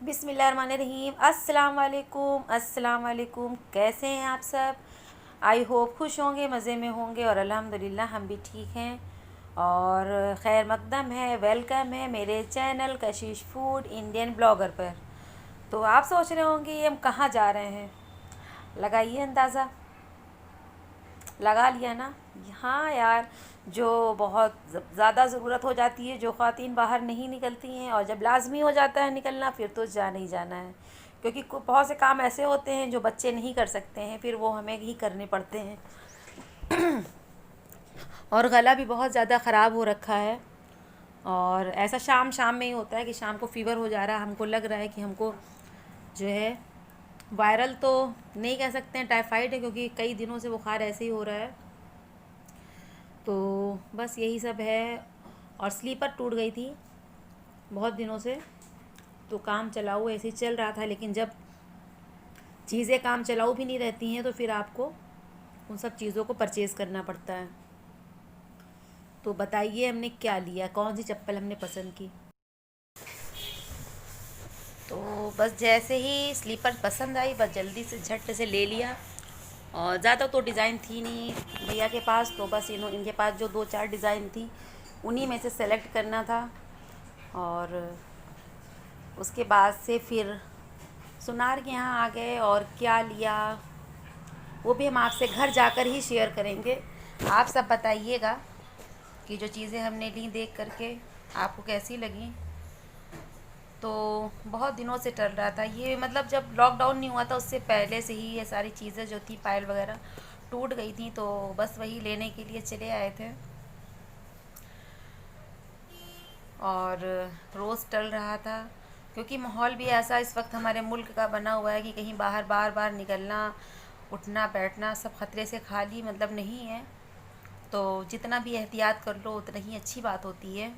बिस्मिल्लाहिर्रहमानिर्रहीम। अस्सलाम वालेकुम। कैसे हैं आप सब? आई होप खुश होंगे, मज़े में होंगे और अल्हम्दुलिल्लाह हम भी ठीक हैं। और खैर मकदम है, वेलकम है मेरे चैनल कशिश फूड इंडियन ब्लॉगर पर। तो आप सोच रहे होंगे ये हम कहाँ जा रहे हैं, लगाइए अंदाज़ा। लगा लिया ना? हाँ यार, जो बहुत ज़्यादा ज़रूरत हो जाती है, जो ख़वातीन बाहर नहीं निकलती हैं और जब लाजमी हो जाता है निकलना, फिर तो जाना ही जाना है। क्योंकि बहुत से काम ऐसे होते हैं जो बच्चे नहीं कर सकते हैं, फिर वो हमें ही करने पड़ते हैं। और गला भी बहुत ज़्यादा ख़राब हो रखा है। और ऐसा शाम शाम में ही होता है कि शाम को फ़ीवर हो जा रहा है, हमको लग रहा है कि हमको जो है वायरल तो नहीं कह सकते हैं, टाइफाइड है, क्योंकि कई दिनों से बुखार ऐसे ही हो रहा है। तो बस यही सब है। और स्लीपर टूट गई थी बहुत दिनों से, तो काम चलाऊ ऐसे ही चल रहा था। लेकिन जब चीज़ें काम चलाऊ भी नहीं रहती हैं तो फिर आपको उन सब चीज़ों को परचेज़ करना पड़ता है। तो बताइए हमने क्या लिया, कौन सी चप्पल हमने पसंद की। तो बस जैसे ही स्लीपर पसंद आई, बस जल्दी से झट से ले लिया। और ज़्यादा तो डिज़ाइन थी नहीं भैया के पास, तो बस इनके पास जो दो चार डिज़ाइन थी उन्हीं में से सेलेक्ट करना था। और उसके बाद से फिर सुनार के यहाँ आ गए। और क्या लिया वो भी हम आपसे घर जाकर ही शेयर करेंगे। आप सब बताइएगा कि जो चीज़ें हमने ली देख करके आपको कैसी लगी। तो बहुत दिनों से चल रहा था ये, मतलब जब लॉकडाउन नहीं हुआ था उससे पहले से ही ये सारी चीज़ें जो थी, पायल वगैरह टूट गई थी, तो बस वही लेने के लिए चले आए थे। और रोज़ टल रहा था, क्योंकि माहौल भी ऐसा इस वक्त हमारे मुल्क का बना हुआ है कि कहीं बाहर बार बार निकलना, उठना बैठना सब ख़तरे से खाली मतलब नहीं है। तो जितना भी एहतियात कर लो उतना ही अच्छी बात होती है।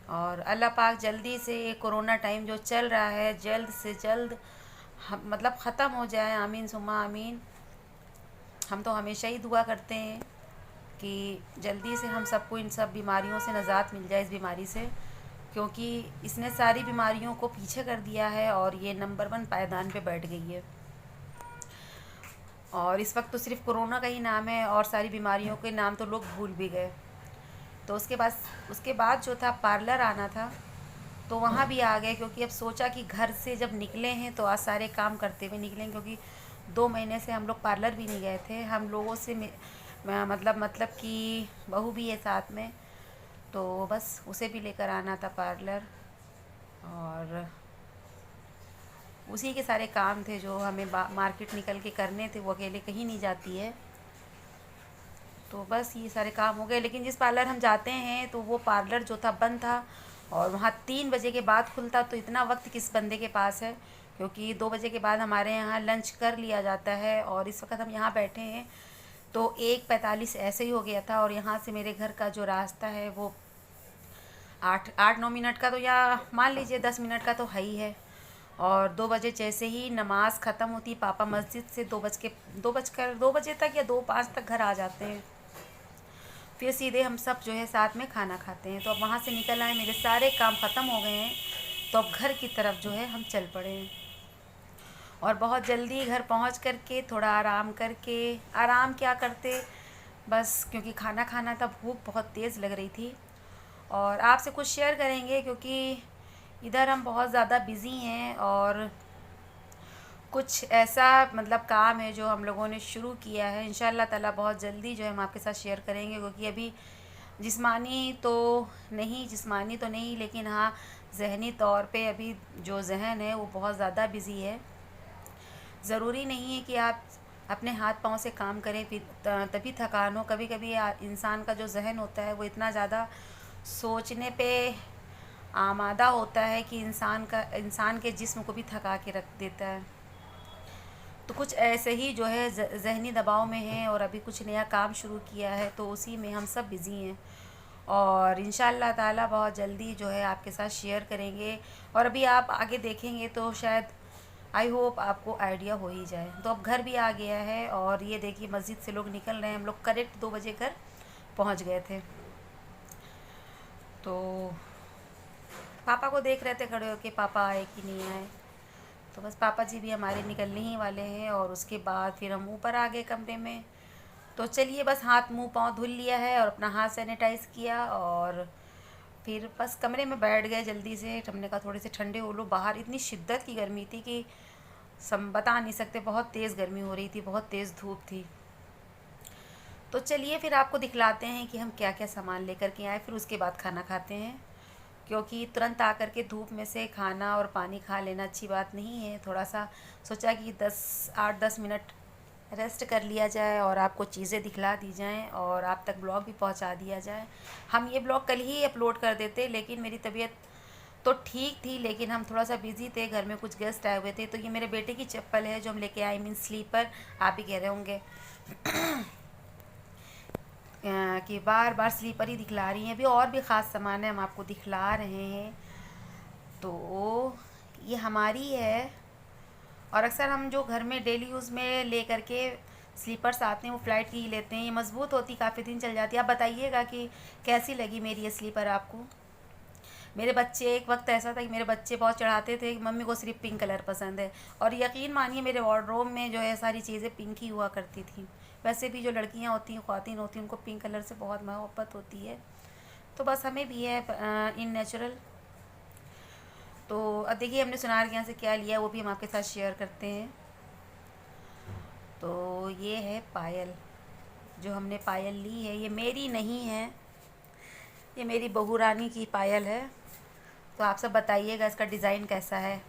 और अल्लाह पाक जल्दी से ये कोरोना टाइम जो चल रहा है जल्द से जल्द मतलब ख़त्म हो जाए, आमीन सुम्मा आमीन। हम तो हमेशा ही दुआ करते हैं कि जल्दी से हम सबको इन सब बीमारियों से निजात मिल जाए, इस बीमारी से, क्योंकि इसने सारी बीमारियों को पीछे कर दिया है और ये नंबर 1 पायदान पे बैठ गई है। और इस वक्त तो सिर्फ कोरोना का ही नाम है और सारी बीमारियों के नाम तो लोग भूल भी गए। तो उसके बाद जो था पार्लर आना था, तो वहाँ भी आ गए, क्योंकि अब सोचा कि घर से जब निकले हैं तो आज सारे काम करते हुए निकलें, क्योंकि 2 महीने से हम लोग पार्लर भी नहीं गए थे। हम लोगों से मतलब कि बहू भी है साथ में, तो बस उसे भी लेकर आना था पार्लर। और उसी के सारे काम थे जो हमें मार्केट निकल के करने थे, वो अकेले कहीं नहीं जाती है। तो बस ये सारे काम हो गए। लेकिन जिस पार्लर हम जाते हैं तो वो पार्लर जो था बंद था, और वहाँ 3 बजे के बाद खुलता, तो इतना वक्त किस बंदे के पास है, क्योंकि 2 बजे के बाद हमारे यहाँ लंच कर लिया जाता है। और इस वक्त हम यहाँ बैठे हैं तो 1:45 ऐसे ही हो गया था। और यहाँ से मेरे घर का जो रास्ता है वो 8-9 मिनट का, तो या मान लीजिए 10 मिनट का तो है ही है। और 2 बजे जैसे ही नमाज़ ख़त्म होती, पापा मस्जिद से 2 बजे तक या 2:05 तक घर आ जाते हैं। फिर सीधे हम सब जो है साथ में खाना खाते हैं। तो अब वहाँ से निकल आए, मेरे सारे काम ख़त्म हो गए हैं, तो अब घर की तरफ जो है हम चल पड़े हैं। और बहुत जल्दी घर पहुँच करके थोड़ा आराम करके, आराम क्या करते, बस क्योंकि खाना खाना था, भूख बहुत तेज़ लग रही थी। और आपसे कुछ शेयर करेंगे क्योंकि इधर हम बहुत ज़्यादा बिज़ी हैं, और कुछ ऐसा मतलब काम है जो हम लोगों ने शुरू किया है। इंशाल्लाह ताला बहुत जल्दी जो है हम आपके साथ शेयर करेंगे, क्योंकि अभी जिस्मानी तो नहीं, लेकिन हाँ ज़हनी तौर पे अभी जो ज़हन है वो बहुत ज़्यादा बिज़ी है। ज़रूरी नहीं है कि आप अपने हाथ पाँव से काम करें फिर तभी थकान हो। कभी कभी इंसान का जो ज़हन होता है वो इतना ज़्यादा सोचने पे आमादा होता है कि इंसान के जिस्म को भी थका के रख देता है। तो कुछ ऐसे ही जो है ज़हनी दबाव में है, और अभी कुछ नया काम शुरू किया है, तो उसी में हम सब बिज़ी हैं। और इंशाल्लाह ताला बहुत जल्दी जो है आपके साथ शेयर करेंगे। और अभी आप आगे देखेंगे तो शायद आई होप आपको आइडिया हो ही जाए। तो अब घर भी आ गया है, और ये देखिए मस्जिद से लोग निकल रहे हैं। हम लोग करेक्ट 2 बजे घर पहुंच गए थे। तो पापा को देख रहे थे खड़े होके, पापा आए कि नहीं आए। तो बस पापा जी भी हमारे निकलने ही वाले हैं और उसके बाद फिर हम ऊपर आ गए कमरे में। तो चलिए बस हाथ मुंह पाँव धुल लिया है और अपना हाथ सैनिटाइज़ किया और फिर बस कमरे में बैठ गए जल्दी से। हमने कहा थोड़े से ठंडे हो लो, बाहर इतनी शिद्दत की गर्मी थी कि सम बता नहीं सकते, बहुत तेज़ गर्मी हो रही थी, बहुत तेज़ धूप थी। तो चलिए फिर आपको दिखलाते हैं कि हम क्या क्या सामान लेकर के आए, फिर उसके बाद खाना खाते हैं। क्योंकि तुरंत आकर के धूप में से खाना और पानी खा लेना अच्छी बात नहीं है। थोड़ा सा सोचा कि 8-10 मिनट रेस्ट कर लिया जाए और आपको चीज़ें दिखला दी जाएं और आप तक ब्लॉग भी पहुंचा दिया जाए। हम ये ब्लॉग कल ही अपलोड कर देते, लेकिन मेरी तबीयत तो ठीक थी, लेकिन हम थोड़ा सा बिज़ी थे, घर में कुछ गेस्ट आए हुए थे। तो ये मेरे बेटे की चप्पल है जो हम लेके आए, मीन स्लीपर। आप भी कह रहे होंगे कि बार बार स्लीपर ही दिखला रही हैं। अभी और भी ख़ास सामान है, हम आपको दिखला रहे हैं। तो ये हमारी है, और अक्सर हम जो घर में डेली यूज़ में ले करके स्लीपर्स आते हैं वो फ़्लाइट की ही लेते हैं। ये मज़बूत होती, काफ़ी दिन चल जाती है। आप बताइएगा कि कैसी लगी मेरी ये स्लीपर आपको। मेरे बच्चे, एक वक्त ऐसा था कि मेरे बच्चे बहुत चढ़ाते थे कि मम्मी को सिर्फ पिंक कलर पसंद है, और यकीन मानिए मेरे वार्डरोब में जो है सारी चीज़ें पिंक ही हुआ करती थी। वैसे भी जो लड़कियां होती हैं, ख़वातीन होती हैं, उनको पिंक कलर से बहुत मोहब्बत होती है। तो बस हमें भी है इन नेचुरल। तो अब देखिए हमने सुनार के यहाँ से क्या लिया वो भी हम आपके साथ शेयर करते हैं। तो ये है पायल, जो हमने पायल ली है ये मेरी नहीं है, ये मेरी बहू रानी की पायल है। तो आप सब बताइएगा इसका डिज़ाइन कैसा है।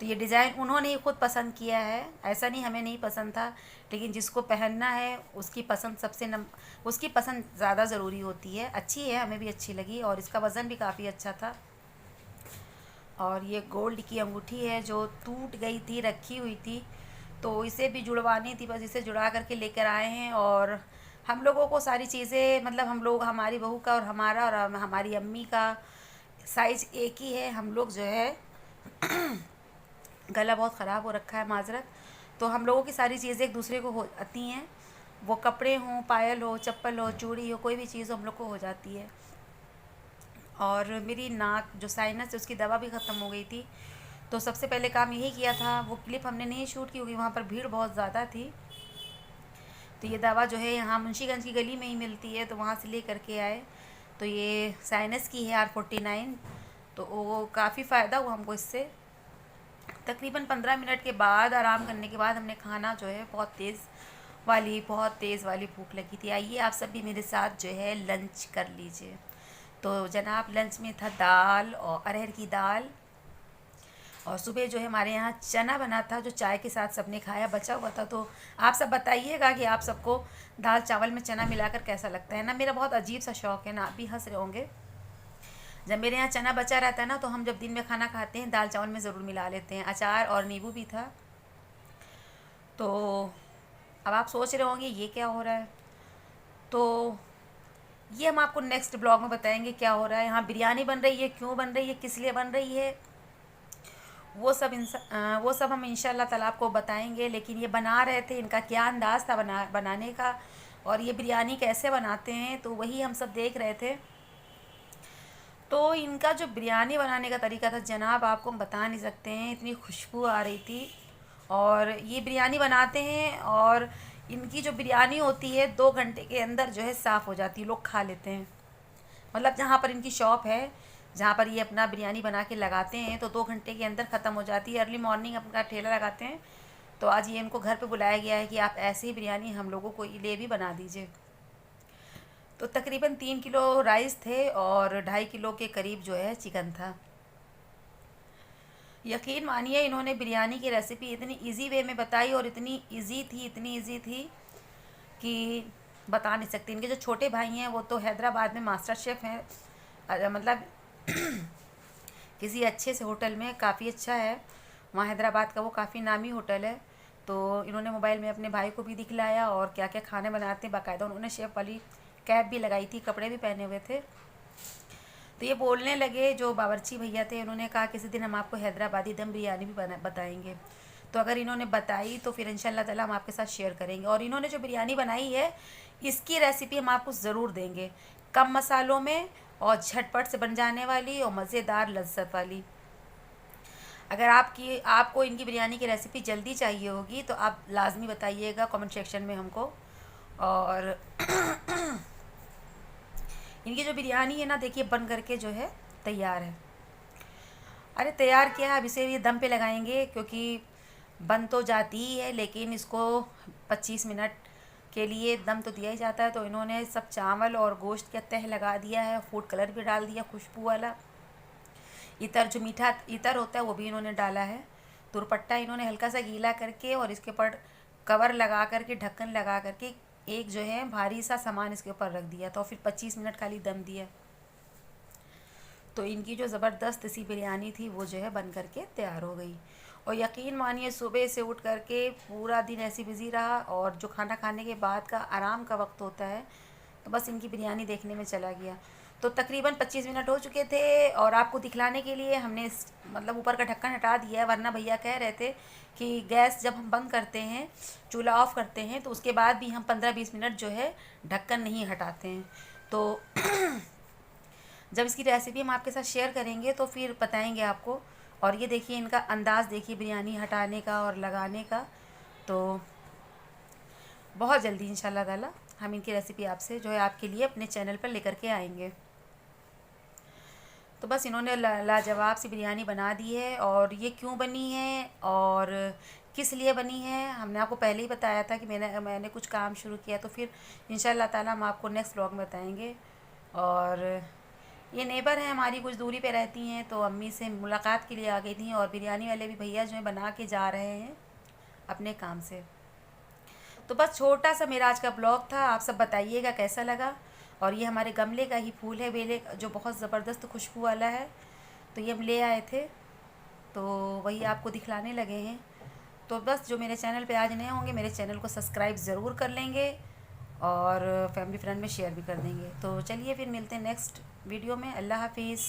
तो ये डिज़ाइन उन्होंने ही खुद पसंद किया है, ऐसा नहीं हमें नहीं पसंद था, लेकिन जिसको पहनना है उसकी पसंद उसकी पसंद ज़्यादा ज़रूरी होती है। अच्छी है, हमें भी अच्छी लगी, और इसका वज़न भी काफ़ी अच्छा था। और ये गोल्ड की अंगूठी है जो टूट गई थी, रखी हुई थी, तो इसे भी जुड़वानी थी, बस इसे जुड़ा करके लेकर आए हैं। और हम लोगों को सारी चीज़ें, मतलब हम लोग, हमारी बहू का और हमारा और हमारी अम्मी का साइज़ एक ही है। हम लोग जो है गला बहुत ख़राब हो रखा है, माजरत। तो हम लोगों की सारी चीज़ें एक दूसरे को हो आती हैं, वो कपड़े हों, पायल हो, चप्पल हो, चूड़ी हो, कोई भी चीज़ हम लोग को हो जाती है। और मेरी नाक जो साइनस है उसकी दवा भी ख़त्म हो गई थी। तो सबसे पहले काम यही किया था, वो क्लिप हमने नहीं शूट की क्योंकि वहाँ पर भीड़ बहुत ज़्यादा थी। तो ये दवा जो है यहाँ मुंशीगंज की गली में ही मिलती है, तो वहाँ से ले करके आए। तो ये साइनस की है R49। तो वो काफ़ी फ़ायदा हुआ हमको इससे। तकरीबन 15 मिनट के बाद, आराम करने के बाद, हमने खाना जो है बहुत तेज़ वाली भूख लगी थी। आइए आप सब भी मेरे साथ जो है लंच कर लीजिए। तो जनाब लंच में था दाल और अरहर की दाल, और सुबह जो है हमारे यहाँ चना बना था जो चाय के साथ सबने खाया, बचा हुआ था। तो आप सब बताइएगा कि आप सबको दाल चावल में चना मिलाकर कैसा लगता है ना। मेरा बहुत अजीब सा शौक़ है ना, आप भी हंस रहे होंगे। जब मेरे यहाँ चना बचा रहता है ना, तो हम जब दिन में खाना खाते हैं दाल चावल में ज़रूर मिला लेते हैं। अचार और नींबू भी था। तो अब आप सोच रहे होंगे ये क्या हो रहा है, तो ये हम आपको नेक्स्ट ब्लॉग में बताएंगे क्या हो रहा है। यहाँ बिरयानी बन रही है, क्यों बन रही है, किस लिए बन रही है, वो सब हम इंशाल्लाह ताला आपको बताएंगे। लेकिन ये बना रहे थे, इनका क्या अंदाज़ था बनाने का, और ये बिरयानी कैसे बनाते हैं, तो वही हम सब देख रहे थे। तो इनका जो बिरयानी बनाने का तरीका था जनाब, आपको हम बता नहीं सकते हैं, इतनी खुशबू आ रही थी। और ये बिरयानी बनाते हैं, और इनकी जो बिरयानी होती है 2 घंटे के अंदर जो है साफ़ हो जाती है, लोग खा लेते हैं। मतलब जहाँ पर इनकी शॉप है, जहाँ पर ये अपना बिरयानी बना के लगाते हैं, तो 2 घंटे के अंदर ख़त्म हो जाती है। अर्ली मॉर्निंग अपना ठेला लगाते हैं। तो आज ये इनको घर पे बुलाया गया है कि आप ऐसे ही बिरयानी हम लोगों को लिए भी बना दीजिए। तो तकरीबन 3 किलो राइस थे और 2.5 किलो के करीब जो है चिकन था। यकीन मानिए इन्होंने बिरयानी की रेसिपी इतनी इजी वे में बताई, और इतनी इजी थी कि बता नहीं सकती। इनके जो छोटे भाई हैं वो तो हैदराबाद में मास्टर शेफ़ हैं, मतलब किसी अच्छे से होटल में, काफ़ी अच्छा है वहाँ हैदराबाद का, वो काफ़ी नामी होटल है। तो इन्होंने मोबाइल में अपने भाई को भी दिखलाया और क्या क्या खाने बनाते हैं, बाकायदा उन्होंने शेफ़ वाली कैप भी लगाई थी, कपड़े भी पहने हुए थे। तो ये बोलने लगे, जो बावर्ची भैया थे, उन्होंने कहा किसी दिन हम आपको हैदराबादी दम बिरयानी भी बताएंगे। तो अगर इन्होंने बताई तो फिर इंशाल्लाह ताला हम आपके साथ शेयर करेंगे। और इन्होंने जो बिरयानी बनाई है इसकी रेसिपी हम आपको ज़रूर देंगे, कम मसालों में और झटपट से बन जाने वाली और मज़ेदार लज्जत वाली। अगर आपको इनकी बिरयानी की रेसिपी जल्दी चाहिए होगी तो आप लाजमी बताइएगा कमेंट सेक्शन में हमको। और इनकी जो बिरयानी है ना, देखिए बन करके जो है तैयार है। अरे तैयार क्या है, अब इसे ये दम पे लगाएंगे, क्योंकि बन तो जाती ही है लेकिन इसको 25 मिनट के लिए दम तो दिया ही जाता है। तो इन्होंने सब चावल और गोश्त का तह लगा दिया है, फूड कलर भी डाल दिया खुशबू वाला। इतर जो मीठा इतर होता है वो भी इन्होंने डाला है। दुरपट्टा इन्होंने हल्का सा गीला करके और इसके ऊपर कवर लगा करके, ढक्कन लगा करके एक जो है भारी सा सामान इसके ऊपर रख दिया, तो फिर 25 मिनट खाली दम दिया। तो इनकी जो ज़बरदस्त सी बिरयानी थी वो जो है बन करके तैयार हो गई। और यकीन मानिए सुबह से उठ करके पूरा दिन ऐसी बिज़ी रहा, और जो खाना खाने के बाद का आराम का वक्त होता है तो बस इनकी बिरयानी देखने में चला गया। तो तकरीबन 25 मिनट हो चुके थे, और आपको दिखलाने के लिए हमने मतलब ऊपर का ढक्कन हटा दिया है, वरना भैया कह रहे थे कि गैस जब हम बंद करते हैं, चूल्हा ऑफ़ करते हैं, तो उसके बाद भी हम 15-20 मिनट जो है ढक्कन नहीं हटाते हैं। तो जब इसकी रेसिपी हम आपके साथ शेयर करेंगे तो फिर बताएंगे आपको। और ये देखिए इनका अंदाज़ देखिए बिरयानी हटाने का और लगाने का। तो बहुत जल्दी इंशाल्लाह ताला हम इनकी रेसिपी आपसे जो है आपके लिए अपने चैनल पर लेकर के आएंगे। तो बस इन्होंने लाजवाब सी बिरयानी बना दी है। और ये क्यों बनी है और किस लिए बनी है हमने आपको पहले ही बताया था कि मैंने कुछ काम शुरू किया, तो फिर इंशाल्लाह ताला हम आपको नेक्स्ट व्लॉग में बताएंगे। और ये नेबर हैं हमारी, कुछ दूरी पे रहती हैं, तो अम्मी से मुलाकात के लिए आ गई थी। और बिरयानी वाले भी भैया जो हैं बना के जा रहे हैं अपने काम से। तो बस छोटा सा मेरा आज का ब्लॉग था, आप सब बताइएगा कैसा लगा। और ये हमारे गमले का ही फूल है बेले, जो बहुत ज़बरदस्त खुशबू वाला है, तो ये हम ले आए थे, तो वही आपको दिखलाने लगे हैं। तो बस जो मेरे चैनल पे आज नए होंगे मेरे चैनल को सब्सक्राइब ज़रूर कर लेंगे, और फैमिली फ्रेंड में शेयर भी कर देंगे। तो चलिए फिर मिलते हैं नेक्स्ट वीडियो में। अल्लाह हाफिज़।